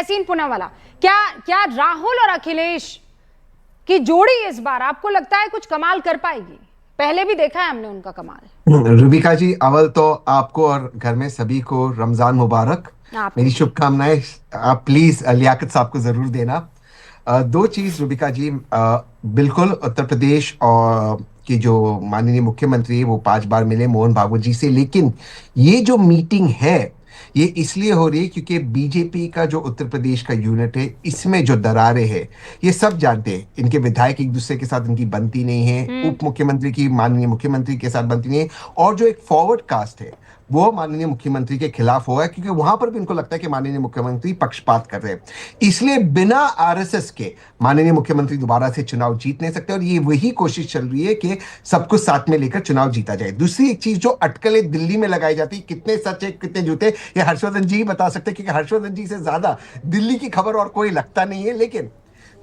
तहसीन पूनावाला, क्या क्या राहुल और अखिलेश की जोड़ी इस बार आपको लगता है कुछ कमाल कर पाएगी? पहले भी देखा है हमने उनका कमाल। रूबिका जी, अव्वल तो आपको और घर में सभी को रमजान मुबारक। आपको मेरी भी। शुभकामनाएं। आप प्लीज लियाकत साहब को जरूर देना। दो चीज रूबिका जी, बिल्कुल उत्तर प्रदेश और की जो माननीय मुख्यमंत्री है वो 5 बार मिले मोहन भागवत जी से, लेकिन ये जो मीटिंग है ये इसलिए हो रही है क्योंकि बीजेपी का जो उत्तर प्रदेश का यूनिट है इसमें जो दरारें हैं ये सब जानते हैं। इनके विधायक एक दूसरे के साथ इनकी बनती नहीं है, उप मुख्यमंत्री की माननीय मुख्यमंत्री के साथ बनती नहीं है, और जो एक फॉरवर्ड कास्ट है वो माननीय मुख्यमंत्री के खिलाफ हुआ है क्योंकि वहां पर भी उनको लगता है कि माननीय मुख्यमंत्री पक्षपात कर रहे हैं। इसलिए बिना आरएसएस के माननीय मुख्यमंत्री दोबारा से चुनाव जीत नहीं सकते, और ये वही कोशिश चल रही है कि सब कुछ साथ में लेकर चुनाव जीता जाए। दूसरी एक चीज जो अटकलें दिल्ली में लगाई जाती, कितने सच है कितने झूठे, ये हर्षवर्धन जी ही बता सकते, क्योंकि हर्षवर्धन जी से ज्यादा दिल्ली की खबर और कोई लगता नहीं है। लेकिन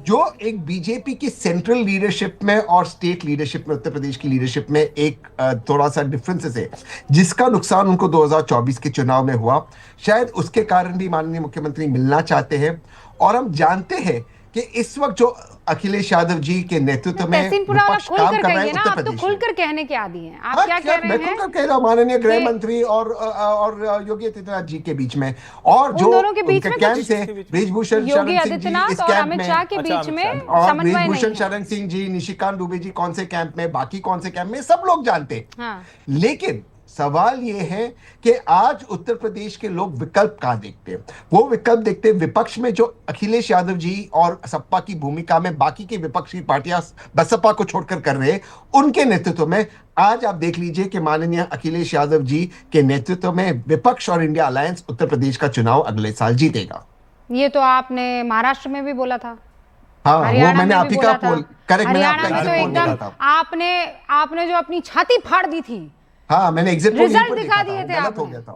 जो एक बीजेपी की सेंट्रल लीडरशिप में और स्टेट लीडरशिप में, उत्तर प्रदेश की लीडरशिप में एक थोड़ा सा डिफरेंसेस है, जिसका नुकसान उनको 2024 के चुनाव में हुआ, शायद उसके कारण भी माननीय मुख्यमंत्री मिलना चाहते हैं। और हम जानते हैं कि इस वक्त जो अखिलेश यादव जी के नेतृत्व में विपक्ष काम कर रहा है उत्तर आप तो प्रदेश में। खुलकर कहने के आदी हैं, आप क्या कह रहे हैं? मैं खुलकर कह रहा हूं माननीय गृह मंत्री और योगी आदित्यनाथ जी के बीच में, और उन जो दोनों के बीच उनके में कैंप से बृजभूषण योगी शरण सिंह जी आदित्यनाथ इस और कैंप अमित में, शाह के बीच में और समन्वय नहीं बृजभूषण है। शरण सिंह जी, निशिकांत दुबे जी कौन से कैंप में, बाकी कौन से कैंप में, सब लोग जानते हैं। हाँ। लेकिन सवाल यह है कि आज उत्तर प्रदेश के लोग विकल्प कहां देखते हैं? वो विकल्प देखते हैं विपक्ष में, जो अखिलेश यादव जी और सपा की भूमिका में बाकी की विपक्षी पार्टियां बसपा को छोड़कर कर रहे हैं, उनके नेतृत्व में आज आप देख लीजिए कि माननीय अखिलेश यादव जी के नेतृत्व में विपक्ष और इंडिया अलायंस उत्तर प्रदेश का चुनाव अगले साल जीतेगा। ये तो आपने महाराष्ट्र में भी बोला था, हाँ, वो मैंने आप ही का पोल, करेक्ट, मैंने हरियाणा में तो एकदम आपने जो अपनी छाती फाड़ दी थी। हाँ, मैंने एग्जिट पोल रिजल्ट दिखा दिए थे, गलत हो गया था।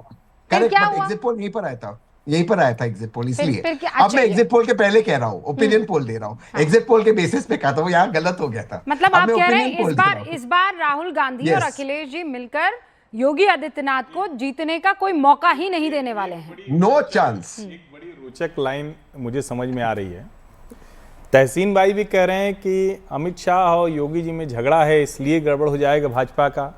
करेक्ट, बट एग्जिट पोल यहीं पर आया था, यहीं पर आया था एग्जिट पोल, इसलिए अब मैं एग्जिट पोल के पहले कह रहा हूँ, ओपिनियन पोल दे रहा हूँ। एग्जिट पोल के बेसिस पे कहा था, वो यहाँ गलत हो गया था। मतलब आप कह रहे हैं इस बार राहुल गांधी और अखिलेश जी मिलकर योगी आदित्यनाथ को जीतने का कोई मौका ही नहीं देने वाले हैं। No chance. एक बड़ी रोचक लाइन मुझे समझ में आ रही है। तहसीन भाई भी कह रहे हैं कि अमित शाह और योगी जी में झगड़ा है इसलिए गड़बड़ हो जाएगा भाजपा का।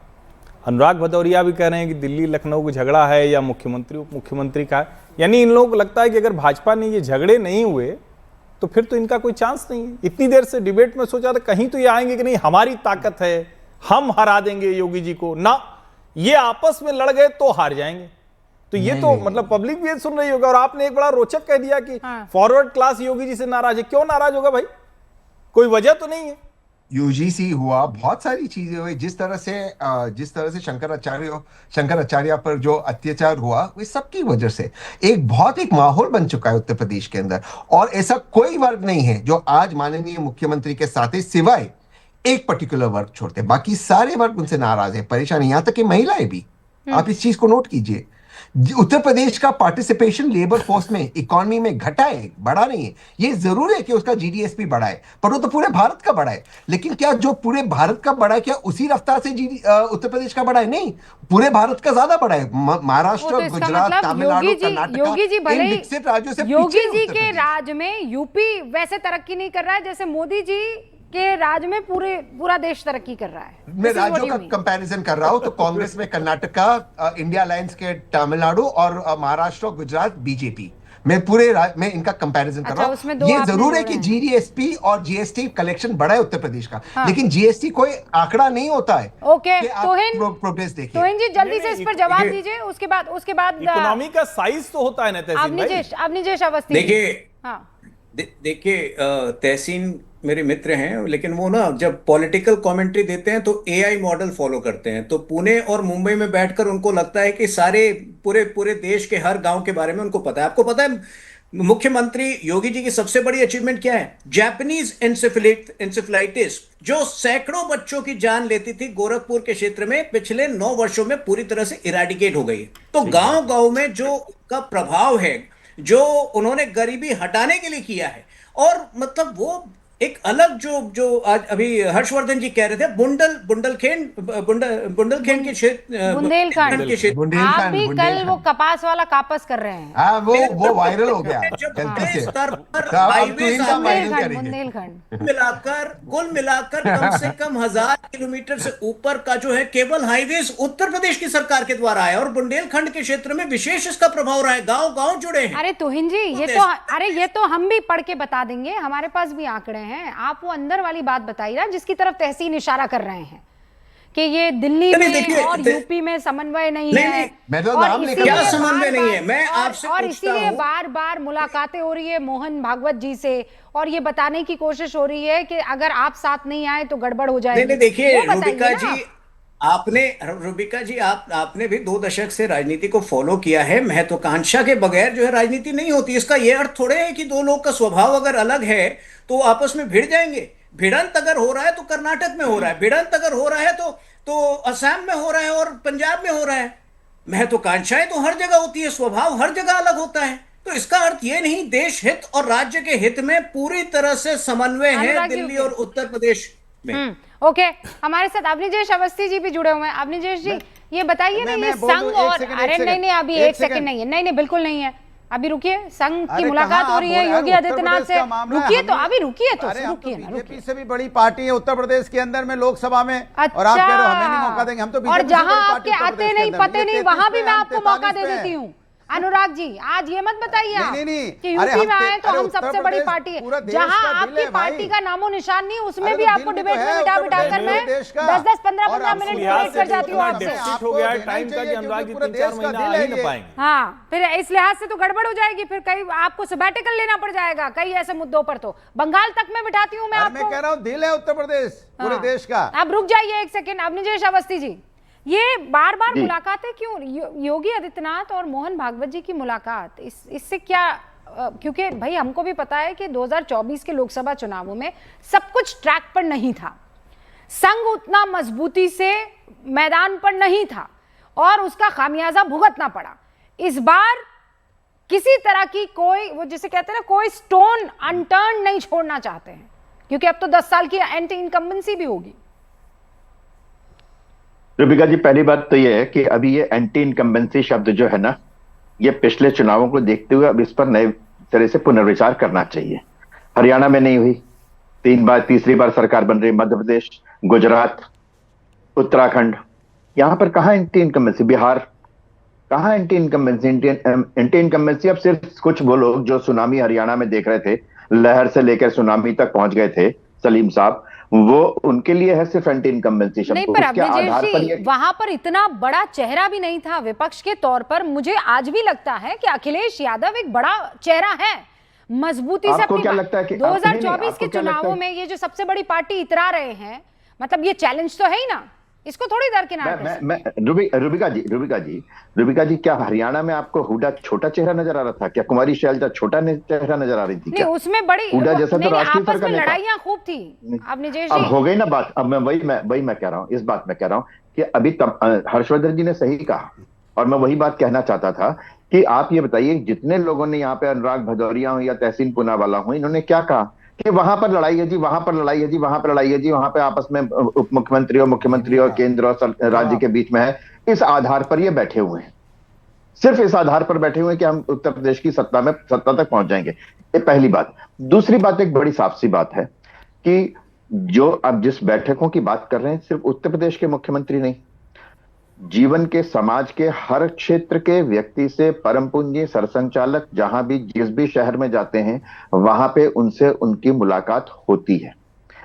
अनुराग भदौरिया भी कह रहे हैं कि दिल्ली लखनऊ का झगड़ा है या मुख्यमंत्री उप मुख्यमंत्री का। यानी इन लोगों को लगता है कि अगर भाजपा ने ये झगड़े नहीं हुए तो फिर तो इनका कोई चांस नहीं है। इतनी देर से डिबेट में सोचा था कहीं तो ये आएंगे कि नहीं हमारी ताकत है, हम हरा देंगे योगी जी को, ना ये आपस में लड़ गए तो हार जाएंगे। तो ये तो मतलब पब्लिक भी ये सुन रही होगा। और आपने एक बड़ा रोचक कह दिया कि फॉरवर्ड क्लास योगी जी से नाराज है। क्यों नाराज होगा भाई? कोई वजह तो नहीं है। यूजीसी हुआ, बहुत सारी चीजें हुई, जिस तरह से शंकराचार्य पर जो अत्याचार हुआ वो सबकी वजह से एक माहौल बन चुका है उत्तर प्रदेश के अंदर। और ऐसा कोई वर्ग नहीं है जो आज माननीय मुख्यमंत्री के साथ है, सिवाय एक पर्टिकुलर वर्ग छोड़ते, बाकी सारे वर्ग उनसे नाराज है, परेशान है, यहां तक कि महिलाएं भी। आप इस चीज को नोट कीजिए। उत्तर प्रदेश का पार्टिसिपेशन लेबर फोर्स में, इकोनॉमी में घटा है, बढ़ा नहीं है। ये जरूर है कि उसका जीडीएसपी बढ़ा है, पर वो तो पूरे भारत का बढ़ा है। लेकिन क्या जो पूरे भारत का बढ़ा है, क्या उसी रफ्तार से उत्तर प्रदेश का बढ़ा है? नहीं, पूरे भारत का ज्यादा बढ़ा है। महाराष्ट्र, गुजरात, तमिलनाडु, कर्नाटका, इन विकसित राज्यों से योगी जी के राज में यूपी वैसे तरक्की नहीं कर रहा है जैसे मोदी जी के राज में पूरा देश तरक्की कर रहा है। मैं राज्यों का कंपैरिजन कर रहा हूं, तो कांग्रेस में कर्नाटका, इंडिया अलायंस के तमिलनाडु, और महाराष्ट्र और गुजरात बीजेपी, मैं में इनका कंपैरिजन कर रहा हूं। ये जरूर है कि जीडीएसपी और जीएसटी कलेक्शन बढ़ा है उत्तर प्रदेश का, लेकिन जीएसटी कोई आंकड़ा नहीं होता है। ओके, प्रोग्रेस देखिए। तोहिन जी जल्दी से इस पर जवाब दीजिए, उसके बाद इकोनॉमी का साइज तो होता है ना तहसीन भाई। देखिए तहसीन मेरे मित्र हैं, लेकिन वो ना जब पॉलिटिकल कमेंट्री देते हैं तो एआई मॉडल फॉलो करते हैं। तो पुणे और मुंबई में बैठकर उनको लगता है कि सारे पूरे देश के हर गांव के बारे में उनको पता है। आपको पता है मुख्यमंत्री योगी जी की सबसे बड़ी अचीवमेंट क्या है? जापानीज एंसेफेलाइटिस, जो सैकड़ों बच्चों की जान लेती थी गोरखपुर के क्षेत्र में, पिछले 9 वर्षों में पूरी तरह से इराडिकेट हो गई। तो गांव गांव में जो का प्रभाव है, जो उन्होंने गरीबी हटाने के लिए किया है, और मतलब वो एक अलग जो आज अभी हर्षवर्धन जी कह रहे थे, बुंदेलखंड के क्षेत्र, बुंदेलखंड के क्षेत्र। आप बुंदेलखंड भी कल वो बुंदेलखंड कपास वाला कापस कर रहे हैं। हाँ वो वायरल हो गया जब गलती बड़े से। स्तर पर तो अब हाईवे तो इनका वायरल बुंदेलखंड करेंगे। बुंदेलखंड कुल मिलाकर कम से कम 1000 किलोमीटर से ऊपर का जो है केबल हाईवेज उत्तर प्रदेश की सरकार के द्वारा है, और बुंदेलखंड के क्षेत्र में विशेष इसका प्रभाव रहा है, गांव गांव जुड़े हैं। अरे तुहिन जी ये तो हम भी पढ़ के बता देंगे, हमारे पास भी आंकड़े हैं। आप वो अंदर वाली बात बताइए ना जिसकी तरफ तहसीन इशारा कर रहे हैं कि ये दिल्ली में और यूपी में समन्वय नहीं है। मैं तो और नाम लेकर क्या इसीलिए समन्वय बार-बार- नहीं है? मैं आपसे और पूछता इसीलिए हूं। बार बार मुलाकातें हो रही है मोहन भागवत जी से, और ये बताने की कोशिश हो रही है कि अगर आप साथ नहीं आए तो गड़बड़ हो जाएगी। नहीं देखिए वो बताइए रुबिका ना जी, आपने भी 2 दशक से राजनीति को फॉलो किया है। महत्वाकांक्षा के बगैर जो है राजनीति नहीं होती। इसका यह अर्थ थोड़े है कि दो लोग का स्वभाव अगर अलग है तो आपस में भिड़ जाएंगे। भिड़ंत अगर हो रहा है तो कर्नाटक में हो रहा है, भिड़ंत अगर हो रहा है तो असम में हो रहा है और पंजाब में हो रहा है। महत्वाकांक्षाएं तो हर जगह होती है, स्वभाव हर जगह अलग होता है। तो इसका अर्थ ये नहीं, देश हित और राज्य के हित में पूरी तरह से समन्वय है अनुराग जी, दिल्ली और उत्तर प्रदेश में। ओके, हमारे साथ अवनीजेश अवस्थी जी भी जुड़े हुए हैं। अवनीजेश जी ये बताइए ना, ये संघ और अरे नहीं अभी एक सेकंड नहीं है, नहीं बिल्कुल नहीं है, अभी रुकिए। संघ की मुलाकात हो रही है योगी आदित्यनाथ से, रुकिए तो अभी रुकिए तो रुकिए ना, बीजेपी से भी बड़ी पार्टी है उत्तर प्रदेश के अंदर में लोकसभा में, और आप कह रहे हो हमें नहीं मौका देंगे। हम तो और जहां आपके आते नहीं पते नहीं वहां भी मैं आपको मौका दे देती हूँ। अनुराग जी आज ये मत बताइए आप कि यूपी में आए तो हम सबसे बड़ी पार्टी है। जहां आपकी पार्टी का नामो निशान नहीं उसमें भी आपको डिबेट में बिठा कर मैं 10-15 मिनट डिबेट कर जाती हूँ आपसे। हो गया टाइम का कि अनुराग जी 3-4 महीना आ ही ना पाएंगे। हाँ, फिर इस लिहाज से तो गड़बड़ हो जाएगी, फिर कहीं आपको सबैटिकल लेना पड़ जाएगा कई ऐसे मुद्दों पर। तो बंगाल तक में बिठाती हूँ मैं आपको। मैं कह रहा हूँ दिल है उत्तर प्रदेश पूरे देश का। अब रुक जाइए एक सेकेंड अवनीजेश अवस्थी जी, ये बार बार मुलाकातें क्यों? योगी आदित्यनाथ और मोहन भागवत जी की मुलाकात इससे क्या? क्योंकि भाई हमको भी पता है कि 2024 के लोकसभा चुनावों में सब कुछ ट्रैक पर नहीं था, संघ उतना मजबूती से मैदान पर नहीं था और उसका खामियाजा भुगतना पड़ा। इस बार किसी तरह की कोई, वो जिसे कहते हैं ना, कोई स्टोन अनटर्न नहीं छोड़ना चाहते हैं, क्योंकि अब तो 10 साल की एंटी इनकम्बेंसी भी होगी। रुबिका जी, पहली बात तो यह है कि अभी ये एंटी इनकम्बेंसी शब्द जो है ना, ये पिछले चुनावों को देखते हुए अब इस पर नए तरह से पुनर्विचार करना चाहिए। हरियाणा में नहीं हुई, तीसरी बार सरकार बन रही, मध्य प्रदेश, गुजरात, उत्तराखंड, यहां पर कहां एंटी इनकम्बेंसी? बिहार, कहां एंटी इनकम्बेंसी? एंटी इनकम्बेंसी अब सिर्फ कुछ वो लोग जो सुनामी हरियाणा में देख रहे थे, लहर से लेकर सुनामी तक पहुंच गए थे, सलीम साहब, वो उनके लिए है सिर्फ एंटी इनकम्बेंसी शब्द। नहीं, पर अवनीजेश जी वहां पर इतना बड़ा चेहरा भी नहीं था विपक्ष के तौर पर। मुझे आज भी लगता है कि अखिलेश यादव एक बड़ा चेहरा है, मजबूती से। आपको क्या लगता है कि 2024 के चुनावों में ये जो सबसे बड़ी पार्टी इतरा रहे हैं, मतलब ये चैलेंज तो है ही ना, इसको थोड़ी दरकिनार। रुबिका जी, क्या हरियाणा में आपको हुडा छोटा चेहरा नजर आ रहा था? क्या कुमारी शैलजा छोटा चेहरा नजर आ रही थी? नहीं, उसमें बड़ी हुडा जैसा तो राष्ट्रीय स्तर का नेता। लड़ाइयां खूब थी अवनीजेश जी। अब हो गई ना बात। अब मैं वही कह रहा हूँ, इस बात में कह रहा हूँ कि अभी हर्षवर्धन जी ने सही कहा, और मैं वही बात कहना चाहता था कि आप ये बताइए, जितने लोगों ने यहाँ पे अनुराग भदौरिया हो या तहसीन पूनावाला हो, इन्होंने क्या कहा कि वहां पर लड़ाई है जी, वहां पर लड़ाई है जी, वहां पर लड़ाई है जी, वहां पे आपस में उप मुख्यमंत्री और मुख्यमंत्री और केंद्र और राज्य के बीच में है। इस आधार पर ये बैठे हुए हैं, सिर्फ इस आधार पर बैठे हुए हैं कि हम उत्तर प्रदेश की सत्ता तक पहुंच जाएंगे। ये पहली बात। दूसरी बात, एक बड़ी साफ सी बात है कि जो अब जिस बैठकों की बात कर रहे हैं, सिर्फ उत्तर प्रदेश के मुख्यमंत्री नहीं, जीवन के, समाज के हर क्षेत्र के व्यक्ति से परम पूज्य सरसंचालक जहां भी जिस भी शहर में जाते हैं वहां पे उनसे उनकी मुलाकात होती है।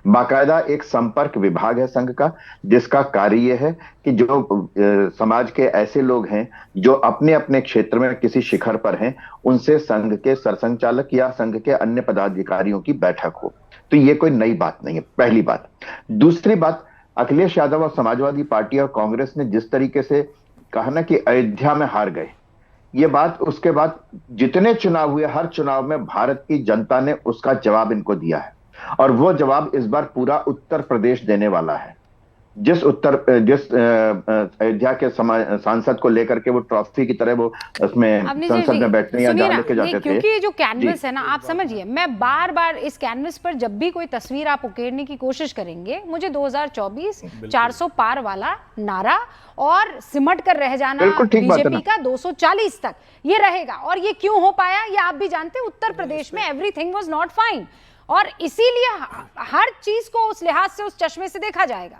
बाकायदा एक संपर्क विभाग है संघ का, जिसका कार्य यह है कि जो समाज के ऐसे लोग हैं जो अपने अपने क्षेत्र में किसी शिखर पर हैं, उनसे संघ के सरसंचालक या संघ के अन्य पदाधिकारियों की बैठक हो। तो ये कोई नई बात नहीं है, पहली बात। दूसरी बात, अखिलेश यादव और समाजवादी पार्टी और कांग्रेस ने जिस तरीके से कहा ना कि अयोध्या में हार गए, ये बात उसके बाद जितने चुनाव हुए, हर चुनाव में भारत की जनता ने उसका जवाब इनको दिया है, और वो जवाब इस बार पूरा उत्तर प्रदेश देने वाला है। जिस अयोध्या के सांसद को लेकर के वो ट्रॉफी की तरह वो उसमें संसद में बैठने या जहाँ लेके जाते थे, क्योंकि ये जो कैनवस है ना, आप समझिए, मैं बार बार इस कैनवस पर जब भी कोई तस्वीर आप उकेरने की कोशिश करेंगे, मुझे 2024 400 पार वाला नारा और सिमट कर रह जाना बीजेपी का 240 तक, ये रहेगा। और ये क्यों हो पाया, ये आप भी जानते हैं, उत्तर प्रदेश में एवरीथिंग वाज नॉट फाइन, और इसीलिए हर चीज को उस लिहाज से, उस चश्मे से देखा जाएगा।